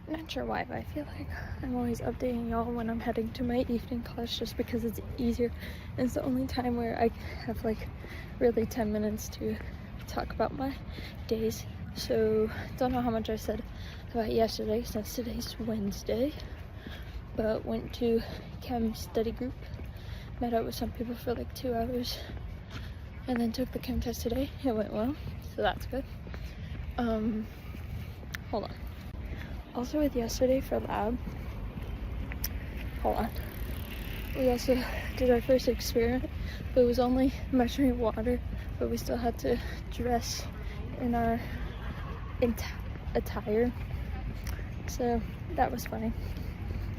Not sure why, but I feel like I'm always updating y'all when I'm heading to my evening class just because it's easier. And it's the only time where I have like really 10 minutes to talk about my days. So don't know how much I said about yesterday since today's Wednesday, but went to chem study group, met up with some people for like 2 hours, and then took the chem test today. It went well, so that's good. Hold on. Also with yesterday for lab, we also did our first experiment, but it was only measuring water, but we still had to dress in our attire, so that was funny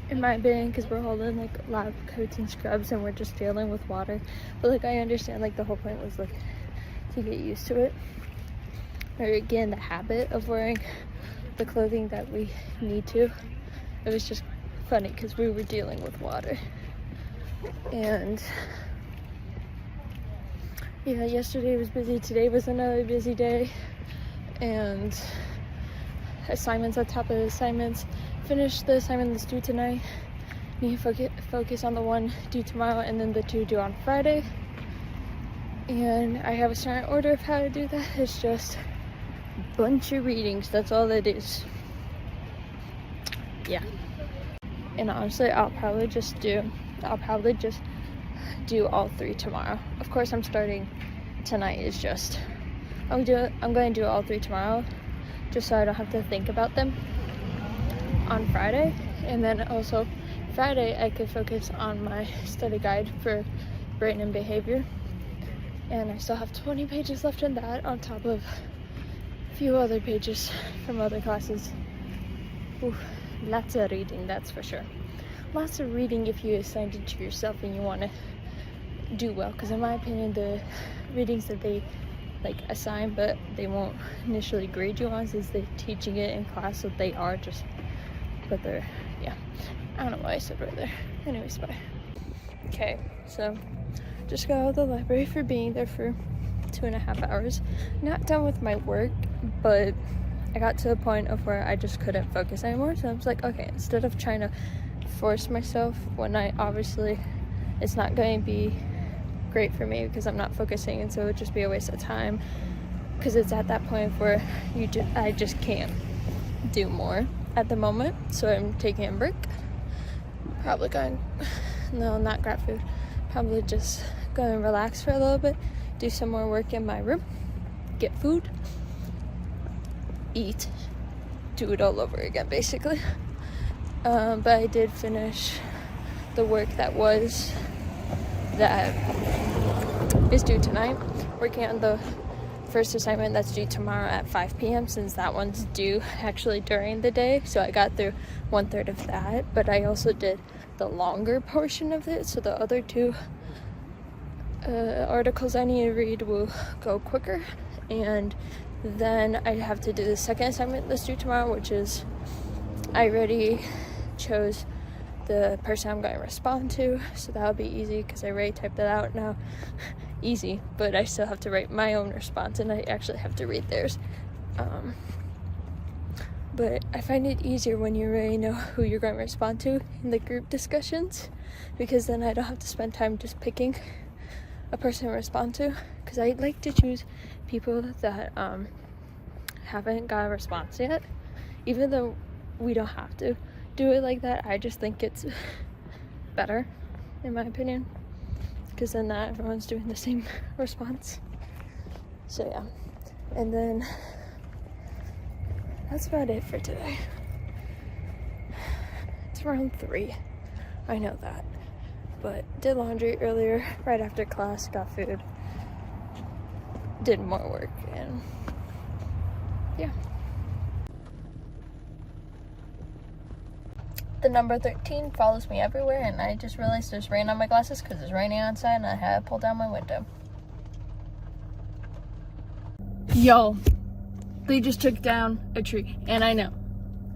in my opinion, because we're holding like lab coats and scrubs and we're just dealing with water. But like I understand like the whole point was like to get used to it, or again the habit of wearing the clothing that we need to. It was just funny because we were dealing with water. And yeah, yesterday was busy, today was another busy day, and assignments on top of assignments. Finish the assignment that's due tonight, need to focus on the one due tomorrow, and then the 2 due on Friday. And I have a certain order of how to do that. It's just bunch of readings, that's all it is. Yeah. And honestly, I'll probably just do all 3 tomorrow. Of course, I'm starting tonight. Is just I'm going to do all 3 tomorrow, just so I don't have to think about them on Friday. And then also Friday I could focus on my study guide for brain and behavior, and I still have 20 pages left in that, on top of few other pages from other classes. Ooh, lots of reading, that's for sure. Lots of reading if you assigned it to yourself and you want to do well, because in my opinion the readings that they like assign but they won't initially grade you on, since they're teaching it in class, so they are just, but they're, yeah, I don't know why I said right there. Anyways, bye. Okay, so just got out of the library for being there for 2.5 hours. Not done with my work, but I got to a point of where I just couldn't focus anymore, so I was like, okay, instead of trying to force myself when I obviously it's not going to be great for me because I'm not focusing, and so it would just be a waste of time, because it's at that point where I just can't do more at the moment. So I'm taking a break, probably going, no, not grab food, probably just go and relax for a little bit, do some more work in my room, get food, eat, do it all over again basically. But I did finish the work that is due tonight, working on the first assignment that's due tomorrow at 5 p.m. since that one's due actually during the day, so I got through 1/3 of that. But I also did the longer portion of it, so the other 2 articles I need to read will go quicker. And then I have to do the second assignment that's due tomorrow, which is, I already chose the person I'm going to respond to, so that'll be easy because I already typed that out now. Easy, but I still have to write my own response, and I actually have to read theirs. But I find it easier when you already know who you're going to respond to in the group discussions, because then I don't have to spend time just picking a person to respond to, because I like to choose people that haven't got a response yet, even though we don't have to do it like that. I just think it's better, in my opinion, because then not everyone's doing the same response. So yeah, and then that's about it for today. It's around 3, I know that, but did laundry earlier right after class, got food, did more work, and yeah. The number 13 follows me everywhere, and I just realized there's rain on my glasses because it's raining outside and I had to pull down my window. Yo, they just took down a tree, and I know,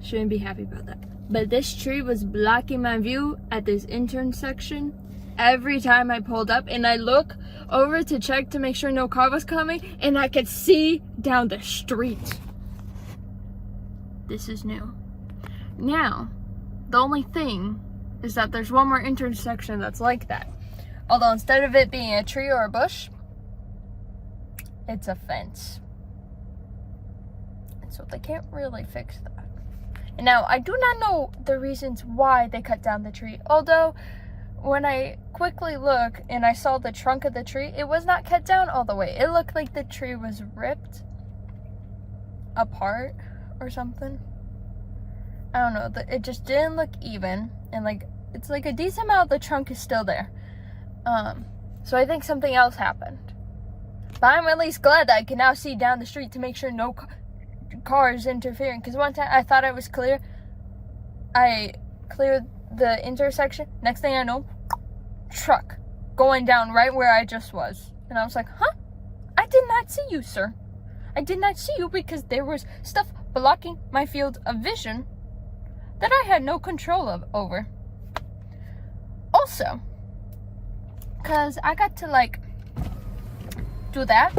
shouldn't be happy about that, but this tree was blocking my view at this intersection every time I pulled up, and I look over to check to make sure no car was coming, and I could see down the street. This is new. Now, the only thing is that there's one more intersection that's like that. Although instead of it being a tree or a bush, it's a fence. And so they can't really fix that. And now, I do not know the reasons why they cut down the tree. Although, when I quickly look and I saw the trunk of the tree, it was not cut down all the way. It looked like the tree was ripped apart or something. I don't know. It just didn't look even. And like, it's like a decent amount of the trunk is still there. So I think something else happened. But I'm at least glad that I can now see down the street to make sure no cars interfering. Because one time I thought I was clear. I cleared the intersection. Next thing I know, truck going down right where I just was. And I was like, huh? I did not see you, sir. I did not see you because there was stuff blocking my field of vision that I had no control over. Also, because I got to like do that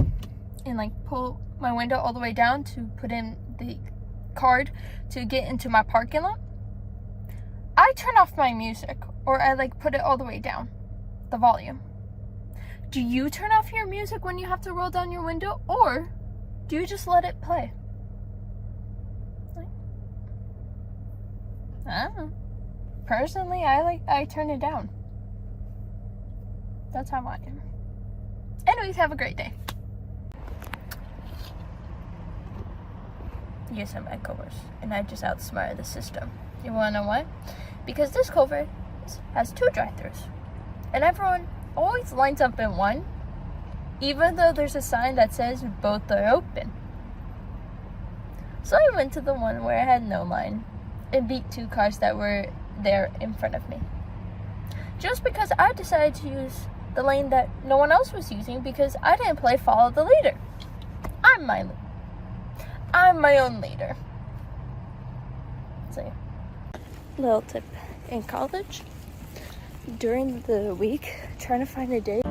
and like pull my window all the way down to put in the card to get into my parking lot, I turn off my music, or I like put it all the way down, the volume. Do you turn off your music when you have to roll down your window, or do you just let it play? Like, I don't know. Personally, I turn it down. That's how I am. Anyways, have a great day. Yes, I'm at Culver's, and I just outsmarted the system. You wanna know why? Because this Culver's has 2 drive-thrus, and everyone always lines up in one, even though there's a sign that says both are open. So I went to the one where I had no line and beat 2 cars that were there in front of me. Just because I decided to use the lane that no one else was using because I didn't play follow the leader. I'm my own leader. So yeah. Little tip. In college, during the week, trying to find a day